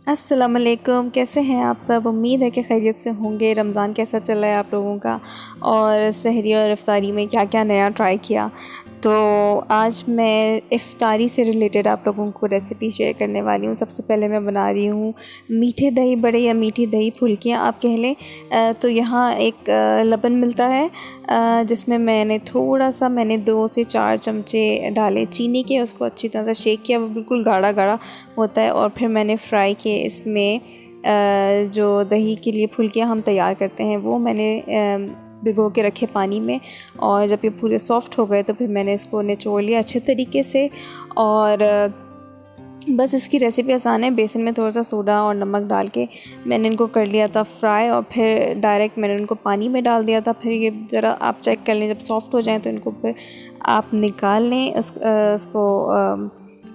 अस्सलामुअलैकुम, कैसे हैं आप सब। उम्मीद है कि खैरियत से होंगे। रमज़ान कैसा चल रहा है आप लोगों का, और सहरी और इफ़्तारी में क्या क्या नया ट्राई किया। तो आज मैं इफ़्तारी से रिलेटेड आप लोगों को रेसिपी शेयर करने वाली हूँ। सबसे पहले मैं बना रही हूँ मीठे दही बड़े या मीठी दही फुल्कियाँ आप कह लें। तो यहाँ एक लबन मिलता है, जिसमें मैंने 2 से 4 चमचे डाले चीनी के। उसको अच्छी तरह से शेक किया, वो बिल्कुल गाढ़ा गाढ़ा होता है। और फिर मैंने फ्राई किए इसमें जो दही के लिए फुल्कियाँ हम तैयार करते हैं वो मैंने भिगो के रखे पानी में। और जब ये पूरे सॉफ़्ट हो गए तो फिर मैंने इसको निचोड़ लिया अच्छे तरीके से। और बस इसकी रेसिपी आसान है। बेसन में थोड़ा सा सोडा और नमक डाल के मैंने इनको कर लिया था फ्राई, और फिर डायरेक्ट मैंने इनको पानी में डाल दिया था। फिर ये ज़रा आप चेक कर लें, जब सॉफ़्ट हो जाएं तो इनको फिर आप निकाल लें, इसको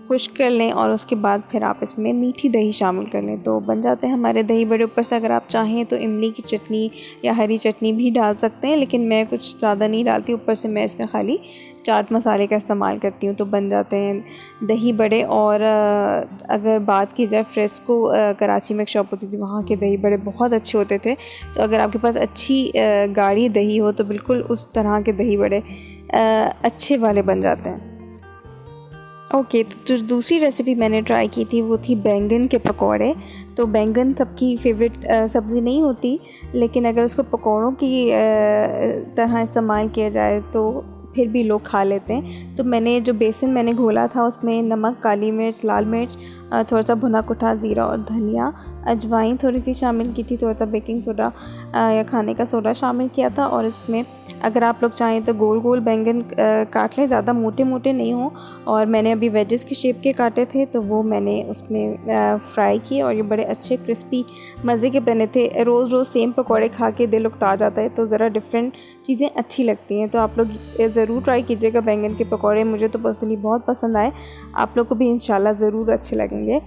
खुश्क कर लें। और उसके बाद फिर आप इसमें मीठी दही शामिल कर लें तो बन जाते हैं हमारे दही बड़े। ऊपर से अगर आप चाहें तो इमली की चटनी या हरी चटनी भी डाल सकते हैं, लेकिन मैं कुछ ज़्यादा नहीं डालती। ऊपर से मैं इसमें खाली चाट मसाले का इस्तेमाल करती हूँ, तो बन जाते हैं दही बड़े। और अगर बात की जाए फ्रेस्को, कराची में एक शॉप होती थी, वहाँ के दही बड़े बहुत अच्छे होते थे। तो अगर आपके पास अच्छी गाढ़ी दही हो तो बिल्कुल उस तरह के दही बड़े अच्छे वाले बन जाते हैं। ओके, तो जो दूसरी रेसिपी मैंने ट्राई की थी वो थी बैंगन के पकौड़े। तो बैंगन सबकी फेवरेट सब्ज़ी नहीं होती, लेकिन अगर उसको पकौड़ों की तरह इस्तेमाल किया जाए तो फिर भी लोग खा लेते हैं। तो मैंने जो बेसन मैंने घोला था उसमें नमक, काली मिर्च, लाल मिर्च, थोड़ा सा भुना कुटा ज़ीरा और धनिया, अजवाइन थोड़ी सी शामिल की थी, थोड़ा सा बेकिंग सोडा या खाने का सोडा शामिल किया था। और इसमें अगर आप लोग चाहें तो गोल गोल बैंगन काट लें, ज़्यादा मोटे मोटे नहीं हों। और मैंने अभी वेजेस के शेप के काटे थे तो वो मैंने उसमें फ्राई किए, और ये बड़े अच्छे क्रिस्पी मज़े के बने थे। रोज़ रोज़ सेम पकौड़े खा के दिल उकता जाता है, तो ज़रा डिफरेंट चीज़ें अच्छी लगती हैं। तो आप लोग ज़रूर ट्राई कीजिएगा बैंगन के पकौड़े। मुझे तो पर्सनली बहुत पसंद आए, आप लोग को भी इंशाल्लाह ज़रूर अच्छे लगेंगे।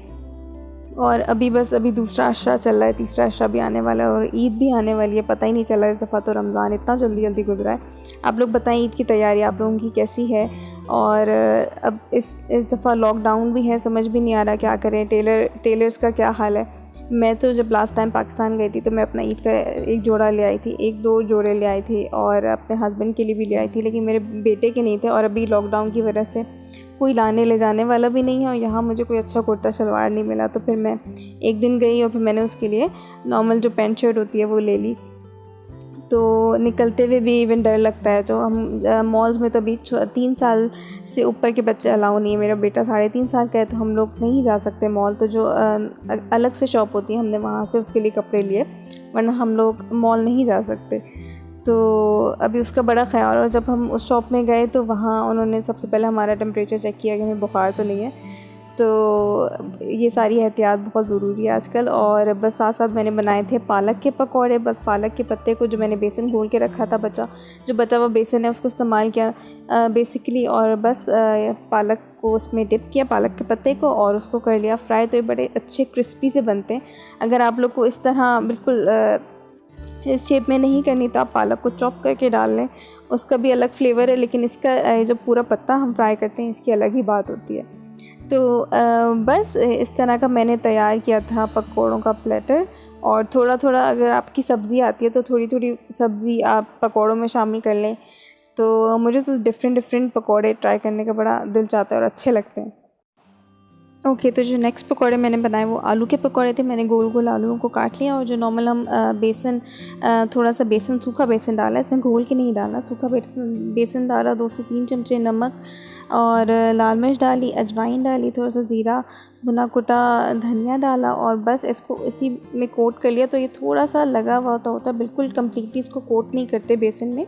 और अभी दूसरा अशरा चल रहा है, तीसरा अशरा भी आने वाला है, और ईद भी आने वाली है। पता ही नहीं चला इस दफ़ा तो रमज़ान इतना जल्दी जल्दी गुजरा है। आप लोग बताएं ईद की तैयारी आप लोगों की कैसी है। और अब इस दफ़ा लॉकडाउन भी है, समझ भी नहीं आ रहा क्या करें। टेलर्स का क्या हाल है। मैं तो जब लास्ट टाइम पाकिस्तान गई थी तो मैं अपना ईद का एक जोड़ा ले आई थी, 1-2 जोड़े ले आई थी, और अपने हस्बैंड के लिए भी ले आई थी, लेकिन मेरे बेटे के नहीं थे। और अभी लॉकडाउन की वजह से कोई लाने ले जाने वाला भी नहीं है, और यहाँ मुझे कोई अच्छा कुर्ता शलवार नहीं मिला। तो फिर मैं एक दिन गई और फिर मैंने उसके लिए नॉर्मल जो पैंट शर्ट होती है वो ले ली। तो निकलते हुए भी इवन डर लगता है। जो हम मॉल्स में तो अभी 3 साल से ऊपर के बच्चे अलाउ नहीं है। मेरा बेटा 3.5 साल का है, तो हम लोग नहीं जा सकते मॉल। तो जो अलग से शॉप होती है, हमने वहाँ से उसके लिए कपड़े लिए, वरना हम लोग मॉल नहीं जा सकते। तो अभी उसका बड़ा ख़्याल। और जब हम उस शॉप में गए तो वहाँ उन्होंने सबसे पहले हमारा टेम्परेचर चेक किया कि हमें बुखार तो नहीं है। तो ये सारी एहतियात बहुत ज़रूरी है आजकल। और बस साथ साथ मैंने बनाए थे पालक के पकौड़े। बस पालक के पत्ते को जो मैंने बेसन घोल के रखा था, जो बचा हुआ बेसन है उसको इस्तेमाल किया बेसिकली। और बस पालक को उसमें डिप किया, पालक के पत्ते को, और उसको कर लिया फ्राई। तो ये बड़े अच्छे क्रिस्पी से बनते हैं। अगर आप लोग को इस तरह बिल्कुल इस शेप में नहीं करनी तो आप पालक को चॉप करके डाल लें, उसका भी अलग फ्लेवर है। लेकिन इसका जो पूरा पत्ता हम फ्राई करते हैं इसकी अलग ही बात होती है। तो बस इस तरह का मैंने तैयार किया था पकौड़ों का प्लेटर। और थोड़ा थोड़ा अगर आपकी सब्ज़ी आती है तो थोड़ी थोड़ी सब्ज़ी आप पकौड़ों में शामिल कर लें। तो मुझे तो डिफरेंट पकौड़े ट्राई करने का बड़ा दिल चाहता है और अच्छे लगते हैं। ओके, तो जो नेक्स्ट पकौड़े मैंने बनाए वो आलू के पकौड़े थे। मैंने गोल गोल आलूओं को काट लिया, और जो नॉर्मल हम थोड़ा सा बेसन, सूखा बेसन डाला, इसमें घोल के नहीं डाला, सूखा बेसन डाला, 2 से 3 चमचे नमक और लाल मिर्च डाली, अजवाइन डाली, थोड़ा सा ज़ीरा, भुना कुटा धनिया डाला, और बस इसको इसी में कोट कर लिया। तो ये थोड़ा सा लगा हुआ होता है, बिल्कुल कम्प्लीटली इसको कोट नहीं करते बेसन में।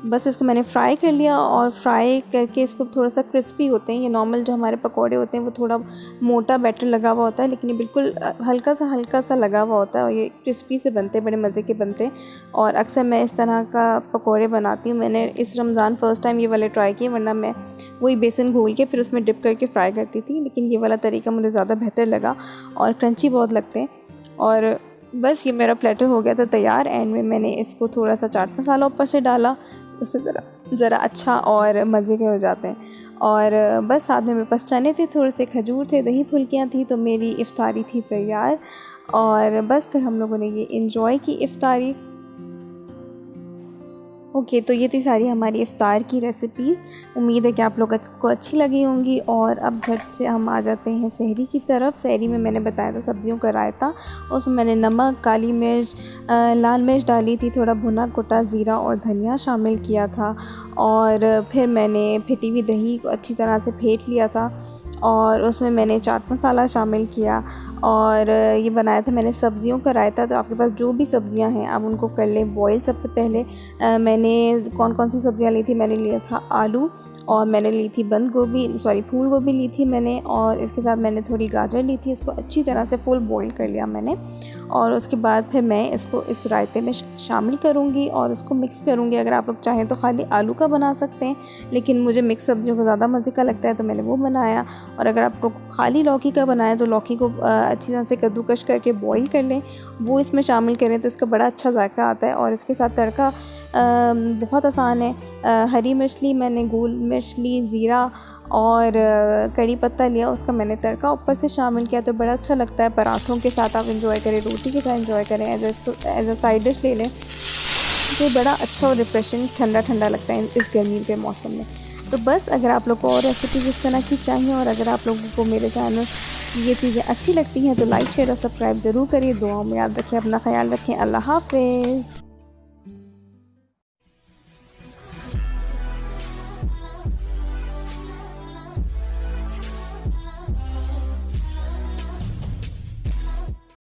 बस इसको मैंने फ्राई कर लिया, और फ्राई करके इसको थोड़ा सा क्रिस्पी होते हैं। ये नॉर्मल जो हमारे पकौड़े होते हैं वो थोड़ा मोटा बैटर लगा हुआ होता है, लेकिन ये बिल्कुल हल्का सा लगा हुआ होता है, और ये क्रिस्पी से बनते हैं, बड़े मज़े के बनते हैं। और अक्सर मैं इस तरह का पकौड़े बनाती हूँ। मैंने इस रमज़ान फ़र्स्ट टाइम ये वाले ट्राई किए, वरना मैं वही बेसन घोल के फिर उसमें डिप करके फ्राई करती थी। लेकिन ये वाला तरीका मुझे ज़्यादा बेहतर लगा, और क्रंची बहुत लगते हैं। और बस ये मेरा प्लेटर हो गया था तैयार। एंड में मैंने इसको थोड़ा सा चाट मसाला ऊपर से डाला, उससे ज़रा अच्छा और मज़े के हो जाते हैं। और बस साथ में मेरे पास चने थे, थोड़े से खजूर थे, दही फुल्कियाँ थी, तो मेरी इफ़्तारी थी तैयार। और बस फिर हम लोगों ने ये इंजॉय की इफ़्तारी। ओके, तो ये थी सारी हमारी इफ़्तार की रेसिपीज़। उम्मीद है कि आप लोगों को अच्छी लगी होंगी। और अब झट से हम आ जाते हैं सहरी की तरफ। सहरी में मैंने बताया था सब्जियों का रायता, उसमें मैंने नमक, काली मिर्च, लाल मिर्च डाली थी, थोड़ा भुना कुटा ज़ीरा और धनिया शामिल किया था। और फिर मैंने फेंटी हुई दही को अच्छी तरह से फेंट लिया था और उसमें मैंने चाट मसाला शामिल किया। और ये बनाया था मैंने सब्जियों का रायता। तो आपके पास जो भी सब्जियां हैं आप उनको कर लें बॉईल। सबसे पहले मैंने कौन कौन सी सब्जियां ली थी, मैंने लिया था आलू, और मैंने ली थी फूल गोभी ली थी मैंने, और इसके साथ मैंने थोड़ी गाजर ली थी। इसको अच्छी तरह से फुल बॉईल कर लिया मैंने। और उसके बाद फिर मैं इसको इस रायते में शामिल करूँगी और उसको मिक्स करूँगी। अगर आप लोग चाहें तो खाली आलू का बना सकते हैं, लेकिन मुझे मिक्स सब्जियों का ज़्यादा मज़े का लगता है तो मैंने वो बनाया। और अगर आप लोग खाली लौकी का बनाया तो लौकी को अच्छी तरह से कद्दूकश करके बॉईल कर लें, वो इसमें शामिल करें तो इसका बड़ा अच्छा जायका आता है। और इसके साथ तड़का बहुत आसान है। हरी मिर्च ली मैंने, गोल मिर्च ली, ज़ीरा और कड़ी पत्ता लिया, उसका मैंने तड़का ऊपर से शामिल किया तो बड़ा अच्छा लगता है। पराठों के साथ आप इंजॉय करें, रोटी के साथ इंजॉय करें, एज अ साइड डिश ले लें तो बड़ा अच्छा और रिफ्रेशिंग ठंडा ठंडा लगता है इस गर्मी के मौसम में। तो बस अगर आप लोग को और रेसिपीज़ इस तरह की चाहिए और अगर आप लोगों को मेरे चैनल की ये चीज़ें अच्छी लगती हैं तो लाइक शेयर और सब्सक्राइब ज़रूर करिए। दुआओं में याद रखें, अपना ख्याल रखें। अल्लाह हाफ़िज़।